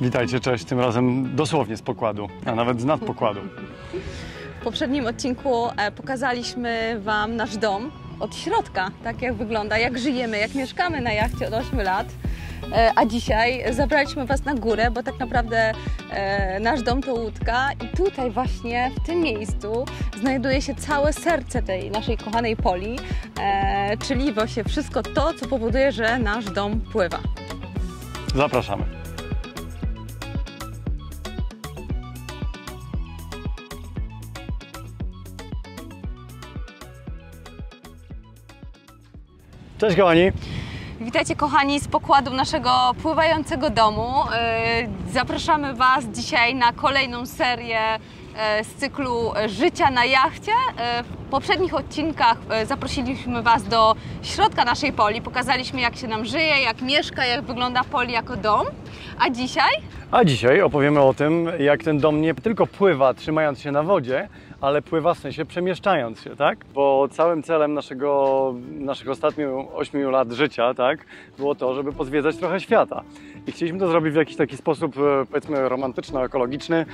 Witajcie, cześć, tym razem dosłownie z pokładu, a nawet z nadpokładu. W poprzednim odcinku pokazaliśmy Wam nasz dom od środka, tak jak wygląda, jak żyjemy, jak mieszkamy na jachcie od 8 lat. A dzisiaj zabraliśmy Was na górę, bo tak naprawdę nasz dom to łódka i tutaj właśnie w tym miejscu znajduje się całe serce tej naszej kochanej Poli, czyli właśnie wszystko to, co powoduje, że nasz dom pływa. Zapraszamy. Cześć kochani! Witajcie kochani z pokładu naszego pływającego domu. Zapraszamy Was dzisiaj na kolejną serię z cyklu Życia na jachcie. W poprzednich odcinkach zaprosiliśmy Was do środka naszej Poli. Pokazaliśmy, jak się nam żyje, jak mieszka, jak wygląda Poli jako dom. A dzisiaj opowiemy o tym, jak ten dom nie tylko pływa trzymając się na wodzie, ale pływa w sensie przemieszczając się, tak? Bo całym celem naszych ostatnich 8 lat życia, tak, było to, żeby pozwiedzać trochę świata. I chcieliśmy to zrobić w jakiś taki sposób, powiedzmy, romantyczno-ekologiczny,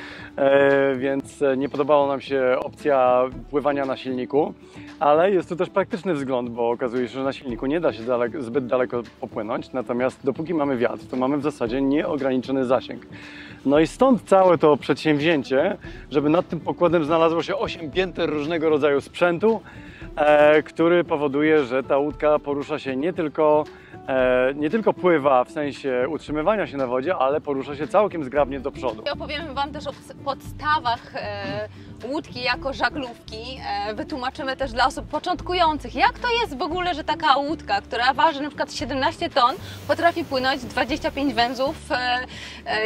więc nie podobała nam się opcja pływania na silniku, ale jest tu też praktyczny wzgląd, bo okazuje się, że na silniku nie da się zbyt daleko popłynąć, natomiast dopóki mamy wiatr, to mamy w zasadzie nieograniczony zasięg. No i stąd całe to przedsięwzięcie, żeby nad tym pokładem znalazło się 8 pięter różnego rodzaju sprzętu, który powoduje, że ta łódka porusza się nie tylko pływa w sensie utrzymywania się na wodzie, ale porusza się całkiem zgrabnie do przodu. Opowiemy Wam też o podstawach łódki jako żaglówki. Wytłumaczymy też dla osób początkujących, jak to jest w ogóle, że taka łódka, która waży na przykład 17 ton, potrafi płynąć 25 węzłów,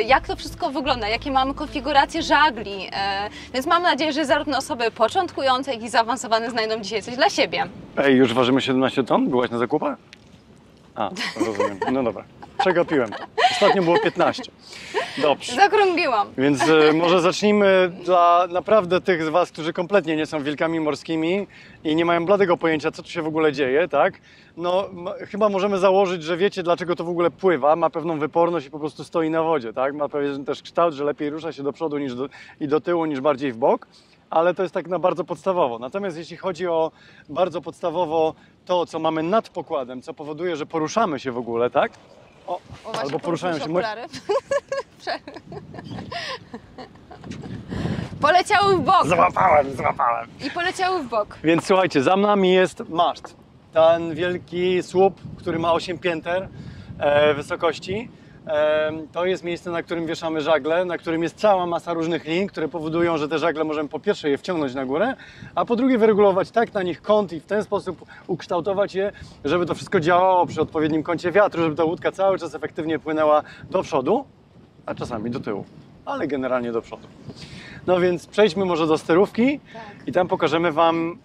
jak to wszystko wygląda, jakie mamy konfiguracje żagli. Więc mam nadzieję, że zarówno osoby początkujące, jak i zaawansowane znajdą dzisiaj coś dla siebie. Ej, już ważymy 17 ton? Byłaś na zakupach? A, rozumiem. No dobra. Przegapiłem. Ostatnio było 15. Dobrze. Zakrągliłam. Więc może zacznijmy dla naprawdę tych z Was, którzy kompletnie nie są wilkami morskimi i nie mają bladego pojęcia, co tu się w ogóle dzieje, tak? No, chyba możemy założyć, że wiecie, dlaczego to w ogóle pływa, ma pewną wyporność i po prostu stoi na wodzie, tak? Ma pewien też kształt, że lepiej rusza się do przodu i do tyłu niż bardziej w bok. Ale to jest tak na bardzo podstawowo. Natomiast jeśli chodzi o bardzo podstawowo to, co mamy nad pokładem, co powoduje, że poruszamy się w ogóle, tak? O, albo poruszają się... Poleciały w bok. Złapałem. I poleciały w bok. Więc słuchajcie, za nami jest maszt. Ten wielki słup, który ma 8 pięter wysokości. To jest miejsce, na którym wieszamy żagle, na którym jest cała masa różnych lin, które powodują, że te żagle możemy po pierwsze je wciągnąć na górę, a po drugie wyregulować tak na nich kąt i w ten sposób ukształtować je, żeby to wszystko działało przy odpowiednim kącie wiatru, żeby ta łódka cały czas efektywnie płynęła do przodu, a czasami do tyłu, ale generalnie do przodu. No więc przejdźmy może do sterówki i tam pokażemy Wam,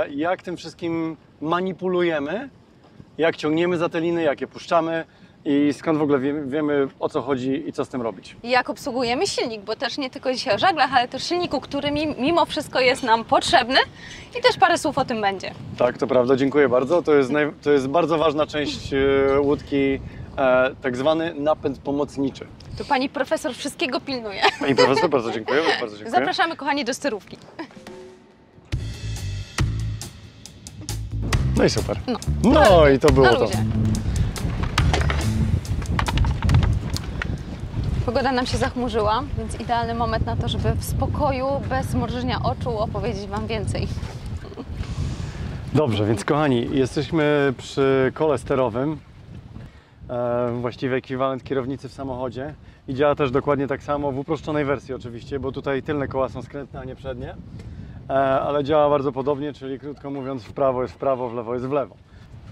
jak tym wszystkim manipulujemy, jak ciągniemy za te liny, jak je puszczamy, i skąd w ogóle wiemy, o co chodzi i co z tym robić. I jak obsługujemy silnik, bo też nie tylko dzisiaj o żaglach, ale też silniku, który mimo wszystko jest nam potrzebny i też parę słów o tym będzie. Tak, to prawda, dziękuję bardzo. To jest bardzo ważna część łódki, tak zwany napęd pomocniczy. Tu pani profesor wszystkiego pilnuje. Pani profesor, bardzo dziękuję. Zapraszamy kochani do sterówki. No i super. No i to było to. Pogoda nam się zachmurzyła, więc idealny moment na to, żeby w spokoju, bez mrużenia oczu opowiedzieć Wam więcej. Dobrze, więc kochani, jesteśmy przy kole sterowym, właściwie ekwiwalent kierownicy w samochodzie i działa też dokładnie tak samo w uproszczonej wersji oczywiście, bo tutaj tylne koła są skrętne, a nie przednie, ale działa bardzo podobnie, czyli krótko mówiąc w prawo jest w prawo, w lewo jest w lewo.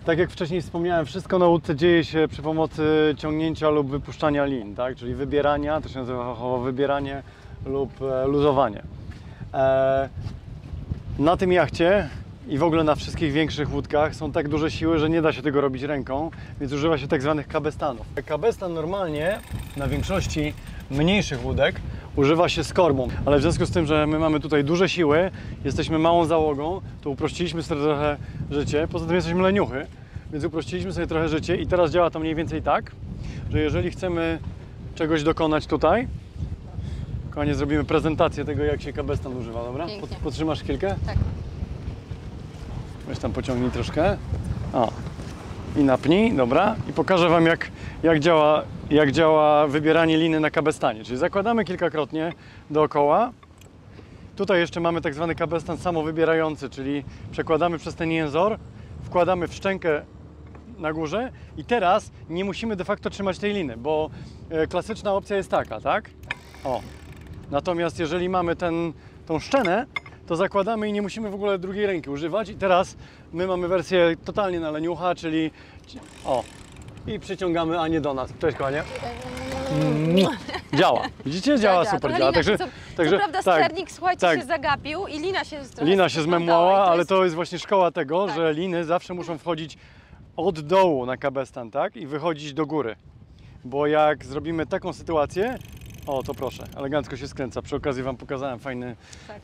Tak jak wcześniej wspomniałem, wszystko na łódce dzieje się przy pomocy ciągnięcia lub wypuszczania lin, tak? Czyli wybierania, to się nazywa fachowo wybieranie lub luzowanie. Na tym jachcie i w ogóle na wszystkich większych łódkach są tak duże siły, że nie da się tego robić ręką, więc używa się tak zwanych kabestanów. Kabestan normalnie na większości mniejszych łódek używa się z korbą, ale w związku z tym, że my mamy tutaj duże siły, jesteśmy małą załogą, to uprościliśmy sobie trochę życie, poza tym jesteśmy leniuchy, więc uprościliśmy sobie trochę życie i teraz działa to mniej więcej tak, że jeżeli chcemy czegoś dokonać tutaj. Kochanie, zrobimy prezentację tego, jak się kabestan używa, dobra? Pięknie. Podtrzymasz chwilkę? Tak. Weź tam pociągnij troszkę. O. I napnij, dobra. I pokażę Wam, jak działa wybieranie liny na kabestanie. Czyli zakładamy kilkakrotnie dookoła. Tutaj jeszcze mamy tak zwany kabestan samowybierający, czyli przekładamy przez ten jęzor, wkładamy w szczękę na górze i teraz nie musimy de facto trzymać tej liny, bo klasyczna opcja jest taka, tak? O. Natomiast jeżeli mamy tą szczenę, to zakładamy i nie musimy w ogóle drugiej ręki używać. I teraz my mamy wersję totalnie na leniucha, czyli o. I przyciągamy, a nie do nas. Cześć, kochanie. Działa. Widzicie? Działa, super działa. Także, co prawda sternik, słuchajcie, tak. się zagapił i lina się trochę Lina się zmemłała, ale jest... to jest właśnie szkoła tego, Tak. że liny zawsze muszą wchodzić od dołu na kabestan, tak? I wychodzić do góry. Bo jak zrobimy taką sytuację, o to proszę, elegancko się skręca. Przy okazji Wam pokazałem fajny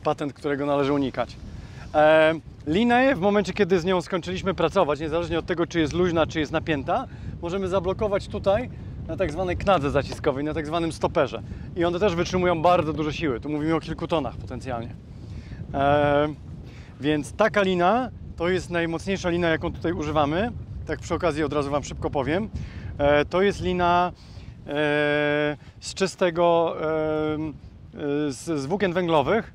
patent, którego należy unikać. Linę w momencie, kiedy z nią skończyliśmy pracować, niezależnie od tego, czy jest luźna, czy jest napięta, możemy zablokować tutaj na tak zwanej knadze zaciskowej, na tak zwanym stoperze. I one też wytrzymują bardzo dużo siły. Tu mówimy o kilku tonach potencjalnie. Więc taka lina to jest najmocniejsza lina, jaką tutaj używamy. Tak przy okazji od razu Wam szybko powiem. To jest lina z czystego, z włókien węglowych,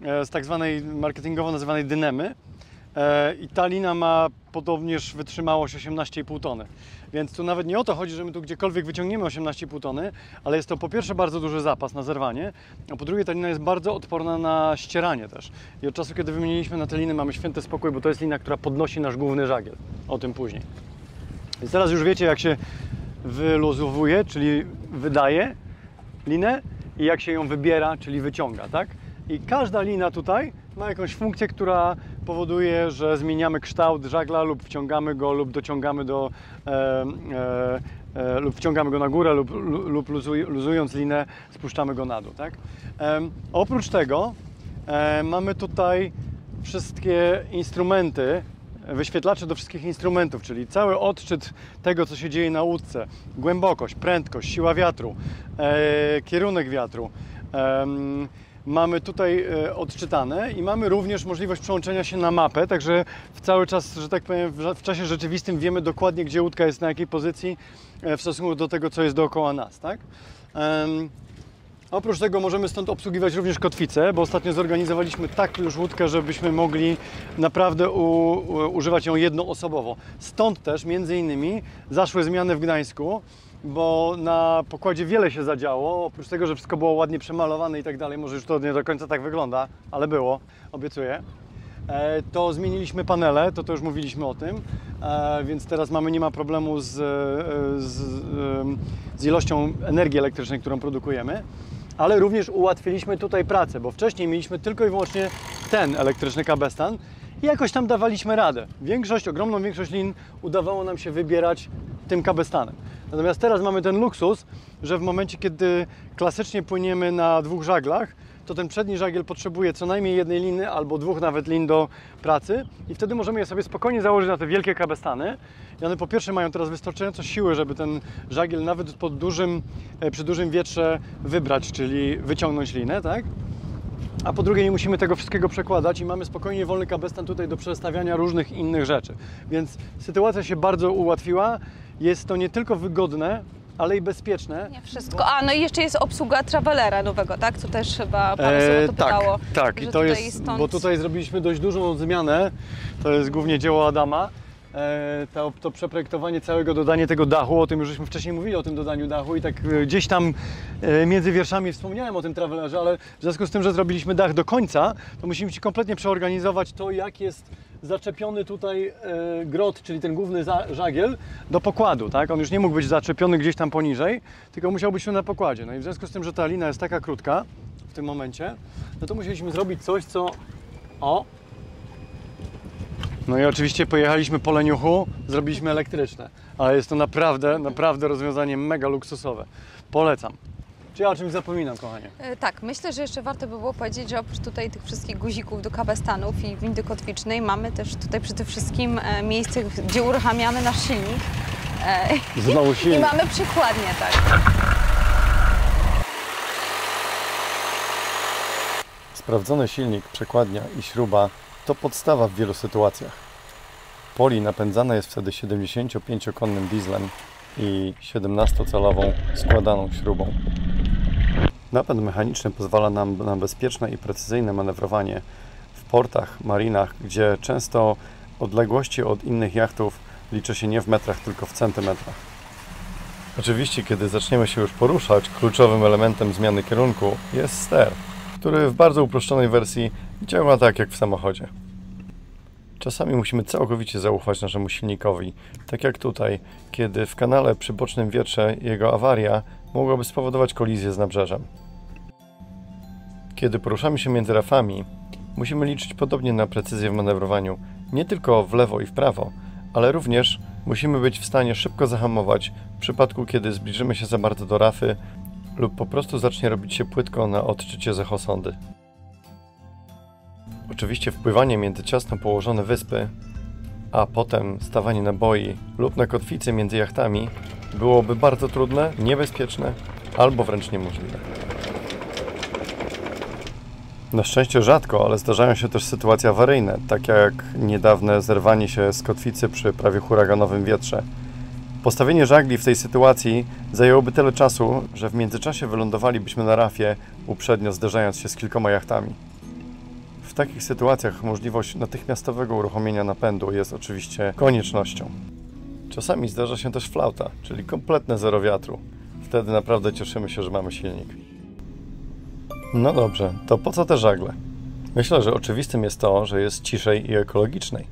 z tak zwanej marketingowo nazywanej dynemy. I ta lina ma podobnież wytrzymałość 18,5 tony. Więc tu nawet nie o to chodzi, że my tu gdziekolwiek wyciągniemy 18,5 tony, ale jest to po pierwsze bardzo duży zapas na zerwanie, a po drugie ta lina jest bardzo odporna na ścieranie też. I od czasu, kiedy wymieniliśmy na te liny, mamy święty spokój, bo to jest lina, która podnosi nasz główny żagiel. O tym później. Więc teraz już wiecie, jak się wyluzowuje, czyli wydaje linę i jak się ją wybiera, czyli wyciąga, tak? I każda lina tutaj ma jakąś funkcję, która powoduje, że zmieniamy kształt żagla lub wciągamy go, lub dociągamy lub wciągamy go na górę, lub luzując linę spuszczamy go na dół, tak? Oprócz tego mamy tutaj wszystkie instrumenty, wyświetlacze do wszystkich instrumentów, czyli cały odczyt tego, co się dzieje na łódce, głębokość, prędkość, siła wiatru, kierunek wiatru. Mamy tutaj odczytane i mamy również możliwość przełączenia się na mapę, także cały czas, że tak powiem, w czasie rzeczywistym wiemy dokładnie, gdzie łódka jest, na jakiej pozycji w stosunku do tego, co jest dookoła nas, tak? Oprócz tego możemy stąd obsługiwać również kotwicę, bo ostatnio zorganizowaliśmy tak już łódkę, żebyśmy mogli naprawdę używać ją jednoosobowo. Stąd też między innymi zaszły zmiany w Gdańsku, bo na pokładzie wiele się zadziało, oprócz tego, że wszystko było ładnie przemalowane i tak dalej, może już to nie do końca tak wygląda, ale było, obiecuję. To zmieniliśmy panele, to już mówiliśmy o tym, więc teraz nie ma problemu z ilością energii elektrycznej, którą produkujemy, ale również ułatwiliśmy tutaj pracę, bo wcześniej mieliśmy tylko i wyłącznie ten elektryczny kabestan i jakoś tam dawaliśmy radę. Ogromną większość lin udawało nam się wybierać tym kabestanem. Natomiast teraz mamy ten luksus, że w momencie, kiedy klasycznie płyniemy na dwóch żaglach, to ten przedni żagiel potrzebuje co najmniej jednej liny albo dwóch nawet lin do pracy i wtedy możemy je sobie spokojnie założyć na te wielkie kabestany. I one po pierwsze mają teraz wystarczająco siły, żeby ten żagiel nawet przy dużym wietrze wybrać, czyli wyciągnąć linę, tak? A po drugie nie musimy tego wszystkiego przekładać i mamy spokojnie wolny kabestan tutaj do przestawiania różnych innych rzeczy. Więc sytuacja się bardzo ułatwiła. Jest to nie tylko wygodne, ale i bezpieczne. Nie wszystko. No i jeszcze jest obsługa travelera nowego, tak? Co też chyba Pan sobie to pytało. Tak. I to jest, bo tutaj zrobiliśmy dość dużą zmianę. To jest głównie dzieło Adama. To przeprojektowanie całego, dodanie tego dachu, o tym już żeśmy wcześniej mówili, o tym dodaniu dachu i tak gdzieś tam między wierszami wspomniałem o tym travelerze, ale w związku z tym, że zrobiliśmy dach do końca, to musimy Ci kompletnie przeorganizować to, jak jest zaczepiony tutaj grot, czyli ten główny żagiel do pokładu, tak? On już nie mógł być zaczepiony gdzieś tam poniżej, tylko musiał być tu na pokładzie. No i w związku z tym, że ta lina jest taka krótka w tym momencie, no to musieliśmy zrobić coś, co... No i oczywiście pojechaliśmy po leniuchu, zrobiliśmy elektryczne, ale jest to naprawdę rozwiązanie mega luksusowe. Polecam. Czy ja o czymś zapominam, kochanie? Tak, myślę, że jeszcze warto by było powiedzieć, że oprócz tutaj tych wszystkich guzików do kabestanów i windy kotwicznej mamy też tutaj przede wszystkim miejsce, gdzie uruchamiamy nasz silnik. Znowu silnik. I mamy przykładnię, tak. Sprawdzony silnik, przekładnia i śruba to podstawa w wielu sytuacjach. Poli napędzana jest wtedy 75-konnym dieslem i 17-calową składaną śrubą. Napęd mechaniczny pozwala nam na bezpieczne i precyzyjne manewrowanie w portach, marinach, gdzie często odległości od innych jachtów liczy się nie w metrach, tylko w centymetrach. Oczywiście, kiedy zaczniemy się już poruszać, kluczowym elementem zmiany kierunku jest ster, który w bardzo uproszczonej wersji działa tak jak w samochodzie. Czasami musimy całkowicie zaufać naszemu silnikowi, tak jak tutaj, kiedy w kanale przy bocznym wietrze jego awaria mogłaby spowodować kolizję z nabrzeżem. Kiedy poruszamy się między rafami, musimy liczyć podobnie na precyzję w manewrowaniu, nie tylko w lewo i w prawo, ale również musimy być w stanie szybko zahamować w przypadku, kiedy zbliżymy się za bardzo do rafy lub po prostu zacznie robić się płytko na odczycie zechosądy. Oczywiście wpływanie między ciasno położone wyspy, a potem stawanie na boi lub na kotwicy między jachtami byłoby bardzo trudne, niebezpieczne albo wręcz niemożliwe. Na szczęście rzadko, ale zdarzają się też sytuacje awaryjne, tak jak niedawne zerwanie się z kotwicy przy prawie huraganowym wietrze. Postawienie żagli w tej sytuacji zajęłoby tyle czasu, że w międzyczasie wylądowalibyśmy na rafie, uprzednio zderzając się z kilkoma jachtami. W takich sytuacjach możliwość natychmiastowego uruchomienia napędu jest oczywiście koniecznością. Czasami zdarza się też flauta, czyli kompletne zero wiatru. Wtedy naprawdę cieszymy się, że mamy silnik. No dobrze, to po co te żagle? Myślę, że oczywistym jest to, że jest ciszej i ekologicznej.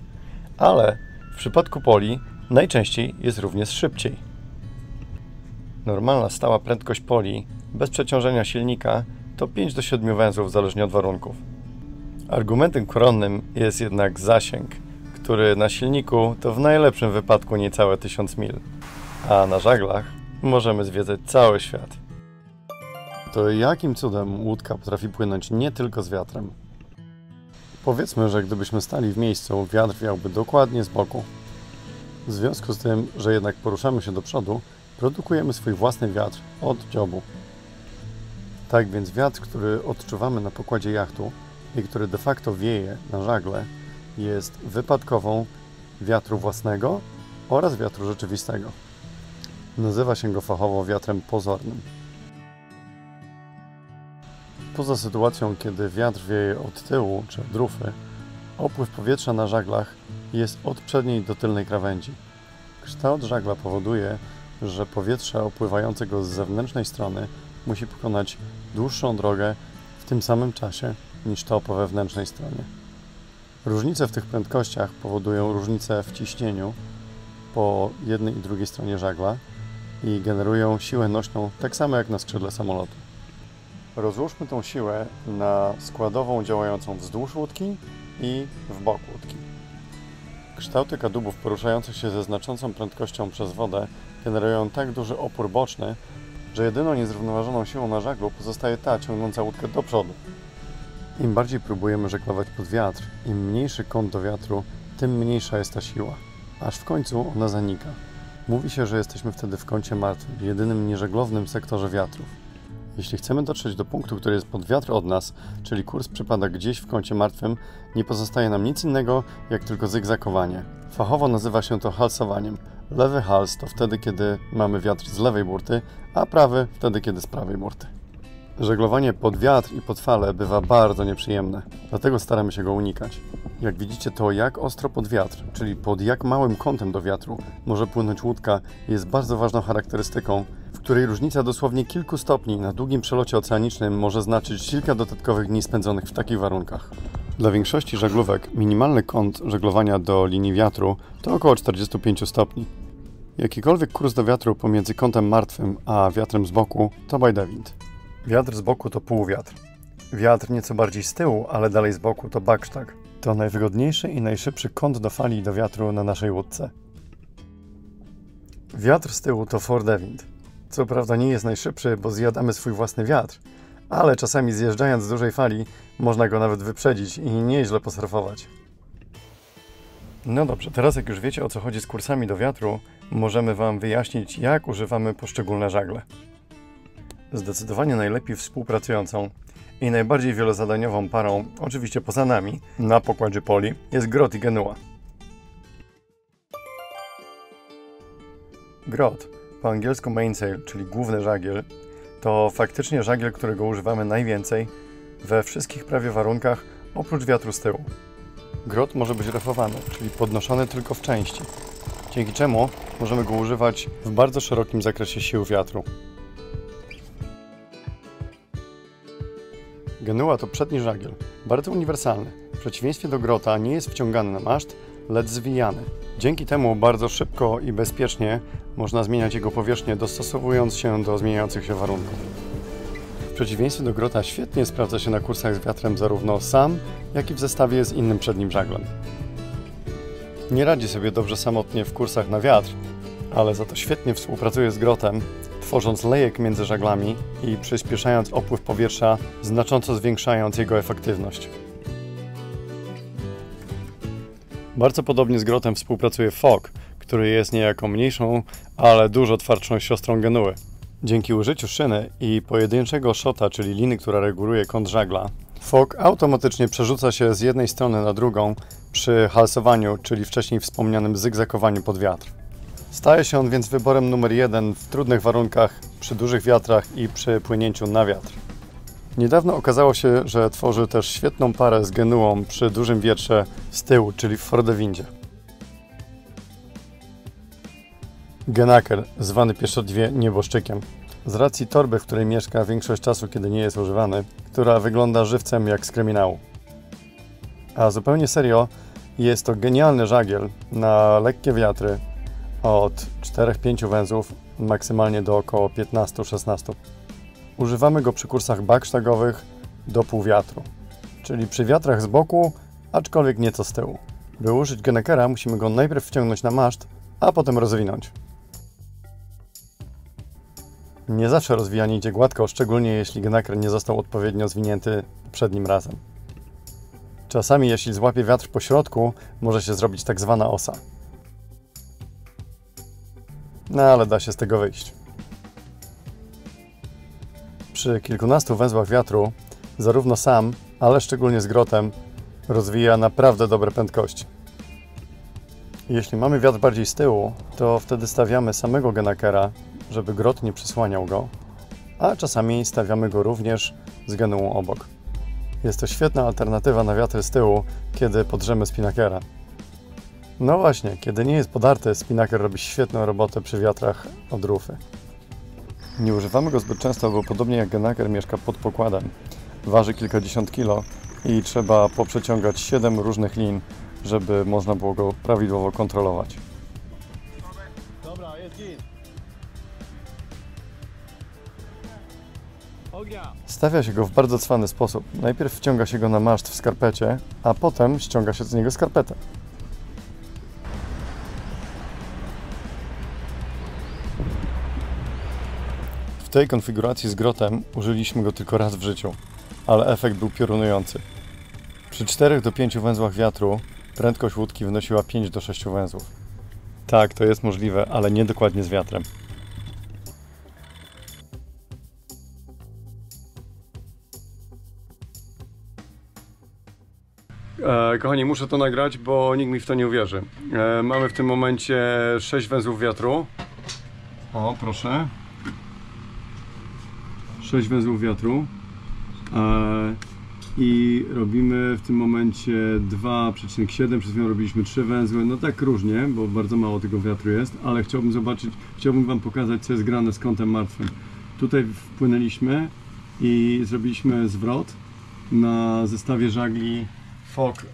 Ale w przypadku poli najczęściej jest również szybciej. Normalna stała prędkość poli bez przeciążenia silnika to 5 do 7 węzłów zależnie od warunków. Argumentem koronnym jest jednak zasięg, który na silniku to w najlepszym wypadku niecałe 1000 mil, a na żaglach możemy zwiedzać cały świat. To jakim cudem łódka potrafi płynąć nie tylko z wiatrem? Powiedzmy, że gdybyśmy stali w miejscu, wiatr wiałby dokładnie z boku. W związku z tym, że jednak poruszamy się do przodu, produkujemy swój własny wiatr od dziobu. Tak więc wiatr, który odczuwamy na pokładzie jachtu i który de facto wieje na żagle, jest wypadkową wiatru własnego oraz wiatru rzeczywistego. Nazywa się go fachowo wiatrem pozornym. Poza sytuacją, kiedy wiatr wieje od tyłu czy od rufy, opływ powietrza na żaglach jest od przedniej do tylnej krawędzi. Kształt żagla powoduje, że powietrze opływające go z zewnętrznej strony musi pokonać dłuższą drogę w tym samym czasie niż to po wewnętrznej stronie. Różnice w tych prędkościach powodują różnice w ciśnieniu po jednej i drugiej stronie żagla i generują siłę nośną tak samo jak na skrzydle samolotu. Rozłóżmy tą siłę na składową działającą wzdłuż łódki i w bok łódki. Kształty kadłubów poruszających się ze znaczącą prędkością przez wodę generują tak duży opór boczny, że jedyną niezrównoważoną siłą na żaglu pozostaje ta ciągnąca łódkę do przodu. Im bardziej próbujemy żeglować pod wiatr, im mniejszy kąt do wiatru, tym mniejsza jest ta siła, aż w końcu ona zanika. Mówi się, że jesteśmy wtedy w kącie martwym, jedynym nieżeglownym sektorze wiatrów. Jeśli chcemy dotrzeć do punktu, który jest pod wiatr od nas, czyli kurs przypada gdzieś w kącie martwym, nie pozostaje nam nic innego, jak tylko zygzakowanie. Fachowo nazywa się to halsowaniem. Lewy hals to wtedy, kiedy mamy wiatr z lewej burty, a prawy wtedy, kiedy z prawej burty. Żeglowanie pod wiatr i pod fale bywa bardzo nieprzyjemne, dlatego staramy się go unikać. Jak widzicie, to jak ostro pod wiatr, czyli pod jak małym kątem do wiatru może płynąć łódka, jest bardzo ważną charakterystyką, w której różnica dosłownie kilku stopni na długim przelocie oceanicznym może znaczyć kilka dodatkowych dni spędzonych w takich warunkach. Dla większości żaglówek minimalny kąt żeglowania do linii wiatru to około 45 stopni. Jakikolwiek kurs do wiatru pomiędzy kątem martwym a wiatrem z boku to by the wind. Wiatr z boku to półwiatr. Wiatr nieco bardziej z tyłu, ale dalej z boku to backstack. To najwygodniejszy i najszybszy kąt do fali i do wiatru na naszej łódce. Wiatr z tyłu to fore the wind. Co prawda nie jest najszybszy, bo zjadamy swój własny wiatr, ale czasami zjeżdżając z dużej fali można go nawet wyprzedzić i nieźle posurfować. No dobrze, teraz jak już wiecie, o co chodzi z kursami do wiatru, możemy Wam wyjaśnić, jak używamy poszczególne żagle. Zdecydowanie najlepiej współpracującą I najbardziej wielozadaniową parą, oczywiście poza nami, na pokładzie Poli, jest grot i Genua. Grot, po angielsku mainsail, czyli główny żagiel, to faktycznie żagiel, którego używamy najwięcej we wszystkich prawie warunkach, oprócz wiatru z tyłu. Grot może być refowany, czyli podnoszony tylko w części, dzięki czemu możemy go używać w bardzo szerokim zakresie sił wiatru. Genua to przedni żagiel, bardzo uniwersalny. W przeciwieństwie do grota nie jest wciągany na maszt, lecz zwijany. Dzięki temu bardzo szybko i bezpiecznie można zmieniać jego powierzchnię, dostosowując się do zmieniających się warunków. W przeciwieństwie do grota świetnie sprawdza się na kursach z wiatrem zarówno sam, jak i w zestawie z innym przednim żaglem. Nie radzi sobie dobrze samotnie w kursach na wiatr, ale za to świetnie współpracuje z grotem, tworząc lejek między żaglami i przyspieszając opływ powietrza, znacząco zwiększając jego efektywność. Bardzo podobnie z grotem współpracuje Fock, który jest niejako mniejszą, ale dużo twardszą siostrą Genuły. Dzięki użyciu szyny i pojedynczego szota, czyli liny, która reguluje kąt żagla, Fock automatycznie przerzuca się z jednej strony na drugą przy halsowaniu, czyli wcześniej wspomnianym zygzakowaniu pod wiatr. Staje się on więc wyborem numer 1 w trudnych warunkach, przy dużych wiatrach i przy płynięciu na wiatr. Niedawno okazało się, że tworzy też świetną parę z Genuą przy dużym wietrze z tyłu, czyli w fordewindzie. Genaker, zwany pieszczotliwie nieboszczykiem. Z racji torby, w której mieszka większość czasu, kiedy nie jest używany, która wygląda żywcem jak z kryminału. A zupełnie serio, jest to genialny żagiel na lekkie wiatry od 4-5 węzłów, maksymalnie do około 15-16. Używamy go przy kursach backstagowych do półwiatru, czyli przy wiatrach z boku, aczkolwiek nieco z tyłu. By użyć Genakera, musimy go najpierw wciągnąć na maszt, a potem rozwinąć. Nie zawsze rozwijanie idzie gładko, szczególnie jeśli Genaker nie został odpowiednio zwinięty przednim razem. Czasami, jeśli złapie wiatr po środku, może się zrobić tak zwana osa. No ale da się z tego wyjść. Przy kilkunastu węzłach wiatru, zarówno sam, ale szczególnie z grotem, rozwija naprawdę dobre prędkości. Jeśli mamy wiatr bardziej z tyłu, to wtedy stawiamy samego Genakera, żeby grot nie przysłaniał go, a czasami stawiamy go również z Genuą obok. Jest to świetna alternatywa na wiatry z tyłu, kiedy podrzemy spinakera. No właśnie, kiedy nie jest podarty, spinaker robi świetną robotę przy wiatrach od rufy. Nie używamy go zbyt często, bo podobnie jak Genaker mieszka pod pokładem. Waży kilkadziesiąt kilo i trzeba poprzeciągać 7 różnych lin, żeby można było go prawidłowo kontrolować. Dobra, jest git. Ognia. Stawia się go w bardzo cwany sposób. Najpierw wciąga się go na maszt w skarpecie, a potem ściąga się z niego skarpetę. W tej konfiguracji z grotem użyliśmy go tylko raz w życiu, ale efekt był piorunujący. Przy 4 do 5 węzłach wiatru prędkość łódki wynosiła 5 do 6 węzłów. Tak, to jest możliwe, ale nie dokładnie z wiatrem. Kochani, muszę to nagrać, bo nikt mi w to nie uwierzy. Mamy w tym momencie 6 węzłów wiatru. O, proszę. 6 węzłów wiatru. I robimy w tym momencie 2,7, przed chwilą robiliśmy 3 węzły, no tak różnie, bo bardzo mało tego wiatru jest, ale chciałbym Wam pokazać, co jest grane z kątem martwym. Tutaj wpłynęliśmy i zrobiliśmy zwrot na zestawie żagli Fock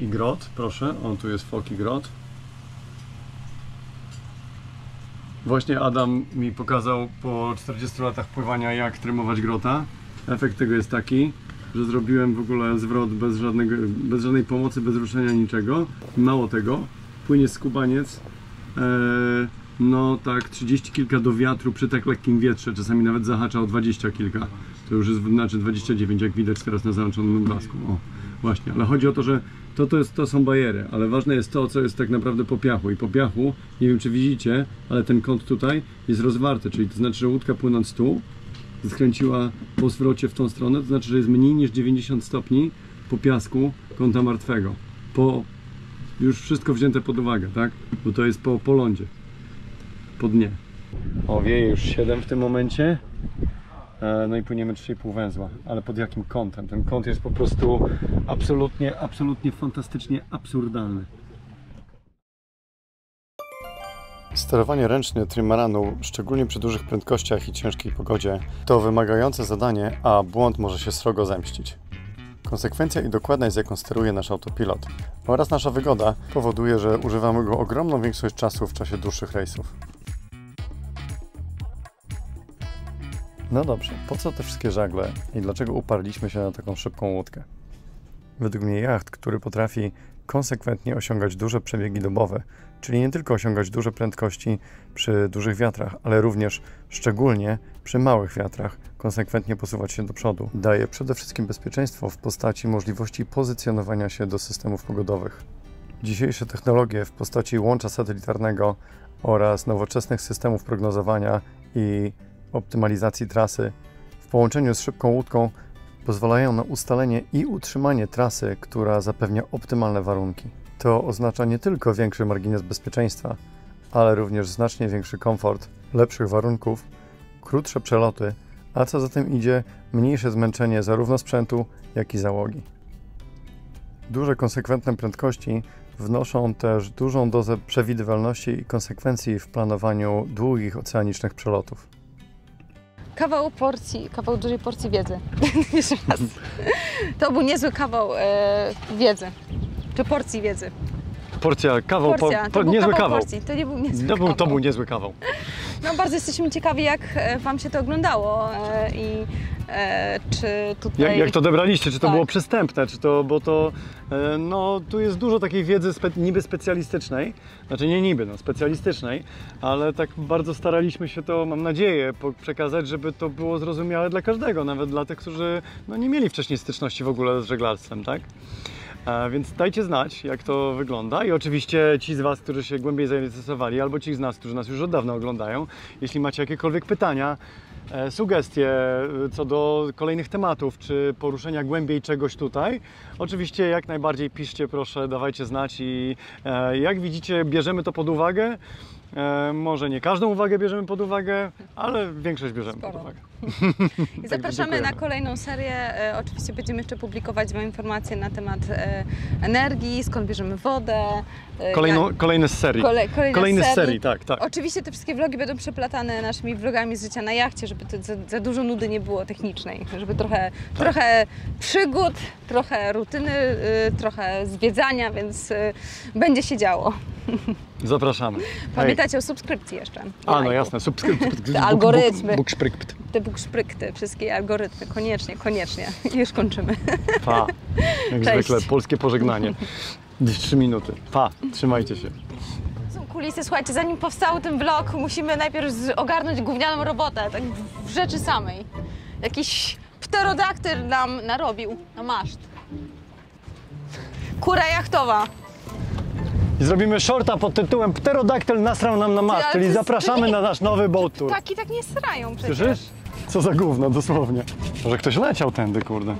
i grot, proszę, o tu jest Fock i grot. Właśnie Adam mi pokazał po 40 latach pływania, jak trymować grota. Efekt tego jest taki, że zrobiłem w ogóle zwrot bez żadnej pomocy, bez ruszenia niczego. Mało tego, płynie skubaniec, no tak 30 kilka do wiatru przy tak lekkim wietrze, czasami nawet zahacza o 20 kilka. To już jest, znaczy 29, jak widać teraz na załączonym blasku. O, właśnie, ale chodzi o to, że to są bariery, ale ważne jest to, co jest tak naprawdę po piachu. I po piachu, nie wiem czy widzicie, ale ten kąt tutaj jest rozwarty, czyli to znaczy, że łódka płynąc tu skręciła po zwrocie w tą stronę, to znaczy, że jest mniej niż 90 stopni po piasku kąta martwego. Już wszystko wzięte pod uwagę, tak? Bo to jest po lądzie, po dnie. O, wieje już 7 w tym momencie. No i płyniemy 3,5 węzła. Ale pod jakim kątem? Ten kąt jest po prostu absolutnie fantastycznie absurdalny. Sterowanie ręczne trimaranu, szczególnie przy dużych prędkościach i ciężkiej pogodzie, to wymagające zadanie, a błąd może się srogo zemścić. Konsekwencja i dokładność, z jaką steruje nasz autopilot oraz nasza wygoda powoduje, że używamy go ogromną większość czasu w czasie dłuższych rejsów. No dobrze, po co te wszystkie żagle i dlaczego uparliśmy się na taką szybką łódkę? Według mnie jacht, który potrafi konsekwentnie osiągać duże przebiegi dobowe, czyli nie tylko osiągać duże prędkości przy dużych wiatrach, ale również szczególnie przy małych wiatrach konsekwentnie posuwać się do przodu, daje przede wszystkim bezpieczeństwo w postaci możliwości pozycjonowania się do systemów pogodowych. Dzisiejsze technologie w postaci łącza satelitarnego oraz nowoczesnych systemów prognozowania i optymalizacji trasy w połączeniu z szybką łódką pozwalają na ustalenie i utrzymanie trasy, która zapewnia optymalne warunki. To oznacza nie tylko większy margines bezpieczeństwa, ale również znacznie większy komfort, lepszych warunków, krótsze przeloty, a co za tym idzie, mniejsze zmęczenie zarówno sprzętu, jak i załogi. Duże konsekwentne prędkości wnoszą też dużą dozę przewidywalności i konsekwencji w planowaniu długich oceanicznych przelotów. Kawał dużej porcji wiedzy. Jeszcze raz. To był niezły kawał wiedzy. Czy porcji wiedzy. Niezły kawał. Porcji. To nie był niezły kawał. To był niezły kawał. No bardzo jesteśmy ciekawi, jak Wam się to oglądało i czy tutaj... Jak to odebraliście, czy to tak. było przystępne, bo to, no tu jest dużo takiej wiedzy niby specjalistycznej, znaczy nie niby, no specjalistycznej, ale tak bardzo staraliśmy się to, mam nadzieję, przekazać, żeby to było zrozumiałe dla każdego, nawet dla tych, którzy no, nie mieli wcześniej styczności w ogóle z żeglarstwem, tak? Więc dajcie znać, jak to wygląda i oczywiście ci z Was, którzy się głębiej zainteresowali, albo ci z nas, którzy nas już od dawna oglądają, jeśli macie jakiekolwiek pytania, sugestie co do kolejnych tematów, czy poruszenia głębiej czegoś tutaj, oczywiście jak najbardziej piszcie, proszę, dawajcie znać i jak widzicie, bierzemy to pod uwagę. Może nie każdą uwagę bierzemy pod uwagę, ale większość bierzemy pod uwagę. I zapraszamy na kolejną serię. Oczywiście będziemy jeszcze publikować Wam informacje na temat energii, skąd bierzemy wodę. Kolejne z serii. Kolejne z serii, tak. Oczywiście te wszystkie vlogi będą przeplatane naszymi vlogami z życia na jachcie, żeby to za dużo nudy nie było technicznej, żeby trochę przygód, trochę rutyny, trochę zwiedzania, więc będzie się działo. Zapraszamy. Pamiętajcie o subskrypcji jeszcze. No jasne, subskrypcji. Te algorytmy. Bukszprykty. Te bukszprykty, wszystkie algorytmy. Koniecznie. I już kończymy. Pa. Jak zwykle, polskie pożegnanie. 3 minuty. Pa. Trzymajcie się. Są kulisy, słuchajcie, zanim powstał ten vlog, musimy najpierw ogarnąć gównianą robotę, tak w rzeczy samej. Jakiś pterodaktyl nam narobił na maszt. Kura jachtowa. I zrobimy shorta pod tytułem Pterodaktyl nasrał nam na maszt, czyli zapraszamy na nasz nowy boat tour. Ptaki tak nie srają przecież. Słyszysz? Co za gówno, dosłownie. Może ktoś leciał tędy, kurde.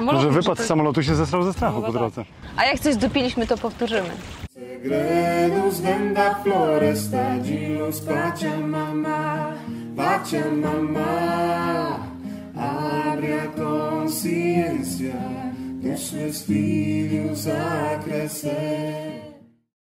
Może wypadł z samolotu i się zesrał ze strachu po drodze. A jak coś dupiliśmy, to powtórzymy. Segredos da floresta de luz, Pachamama, abre a consciência dos seus filhos a crescer.